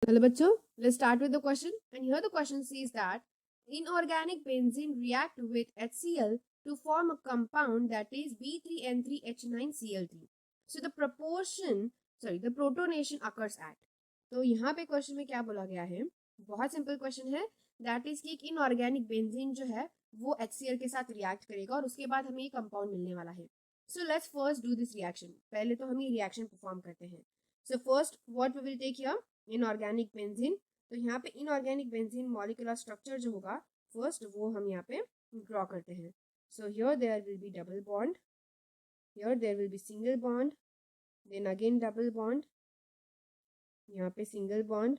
Hello bachcho, let's start with the question. And here the question says that inorganic benzene react with HCl to form a compound that is B3N3H9Cl3. So the protonation occurs at. तो यहाँ पे question में क्या बोला गया है, बहुत simple question है, दैट इज कि एक इनऑर्गेनिक बेंजीन जो है वो HCl के साथ रिएक्ट करेगा और उसके बाद हमें ये कंपाउंड मिलने वाला है. So let's first do this reaction. पहले तो हम ये रिएक्शन परफॉर्म करते हैं. So first what we will take here, inorganic benzene. तो यहाँ पे इनऑर्गेनिक बेंजीन मॉलिक्यूलर स्ट्रक्चर जो होगा फर्स्ट वो हम यहाँ पे ड्रॉ करते हैं. So here there will be double bond, here there will be single bond, then again double bond, यहाँ पे single bond,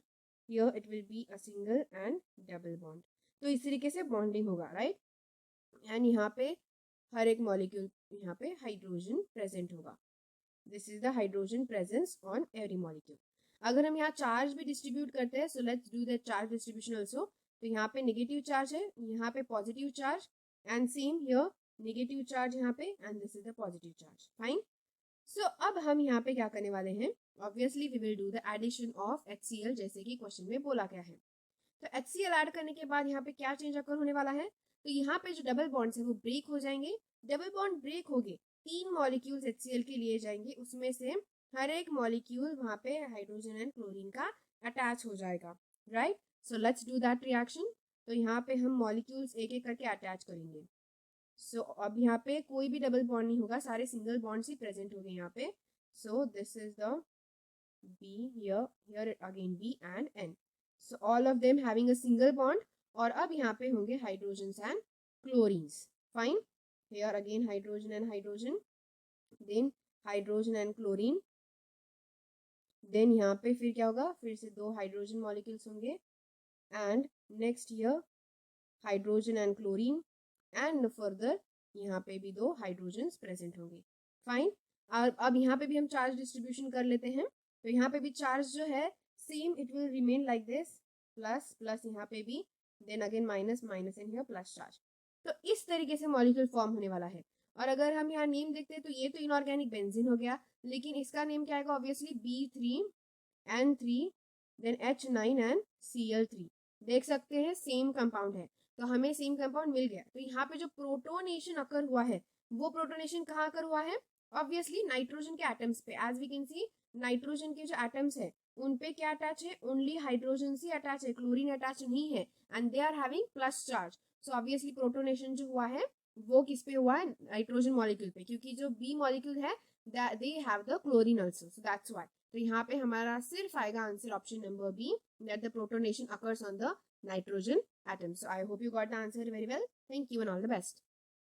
here it will be a single and double bond. तो इस तरीके से बॉन्डिंग होगा, राइट. एंड यहाँ पे हर एक मॉलिक्यूल यहाँ पे हाइड्रोजन प्रेजेंट होगा. This is the hydrogen presence on every molecule. अगर हम यहाँ चार्ज भी डिस्ट्रीब्यूट करते हैं, so let's do the charge distribution also. तो यहाँ पे नेगेटिव चार्ज है, यहाँ पे positive charge, and same here negative charge यहाँ पे, and this is the positive charge. Fine. So अब हम यहाँ पे क्या करने वाले हैं, obviously we will do the addition of HCl जैसे कि क्वेश्चन में बोला गया है. तो HCl ऐड करने के बाद यहाँ पे क्या चेंज अकर होने वाला है, तो यहाँ पे जो डबल बॉन्ड्स है वो ब्रेक हो जाएंगे. डबल बॉन्ड ब्रेक हो गए, 3 मॉलिक्यूल्स HCl के लिए जाएंगे, उसमें से हर एक मॉलिक्यूल वहां पे हाइड्रोजन एंड क्लोरीन का अटैच हो जाएगा, right. So let's do that reaction. तो यहाँ पे हम मॉलिक्यूल्स एक एक करके अटैच करेंगे. सो अब यहाँ पे कोई भी डबल बॉन्ड नहीं होगा, सारे सिंगल बॉन्ड्स ही प्रेजेंट हो गए यहाँ पे. So this is the B here, here again B and N. So all of them having a single bond. और अब यहाँ पे होंगे hydrogen and chlorines. Fine. Here again hydrogen and hydrogen, then hydrogen and chlorine, then यहाँ पे फिर क्या होगा, फिर से 2 हाइड्रोजन मॉलिक्यूल्स होंगे, and next year hydrogen and chlorine, and further यहाँ पे भी 2 हाइड्रोजन प्रेजेंट होंगे. फाइन. अब यहाँ पे भी हम चार्ज डिस्ट्रीब्यूशन कर लेते हैं. तो यहाँ पे भी चार्ज जो है same it will remain like this, plus plus यहाँ पे भी, then again minus minus and here plus charge. तो इस तरीके से मॉलिक्यूल फॉर्म होने वाला है. और अगर हम यहाँ नेम देखते हैं तो ये तो इनऑर्गेनिक बेंजीन हो गया, लेकिन इसका नेम क्या आएगा, obviously B3N3 then H9 and Cl3. देख सकते हैं सेम कंपाउंड है, तो हमें सेम कंपाउंड मिल गया. तो यहाँ पे जो प्रोटोनेशन अकर हुआ है वो प्रोटोनेशन कहाँ अकर हुआ है, ऑब्वियसली नाइट्रोजन के एटम्स पे. As we can see nitrogen के जो एटम्स है उन पे क्या अटैच है, ओनली हाइड्रोजन से अटैच है, क्लोरीन अटैच नहीं है, and they are having plus charge. So obviously protonation जो हुआ है वो किस पे हुआ है, नाइट्रोजन मॉलिक्यूल पे, क्योंकि जो बी मॉलिक्यूल है they have the chlorine also. So that's why. तो यहाँ पे हमारा सिर्फ आएगा answer option number B, that the protonation occurs on the nitrogen atoms. So I hope you got the answer very well. Thank you and all the best.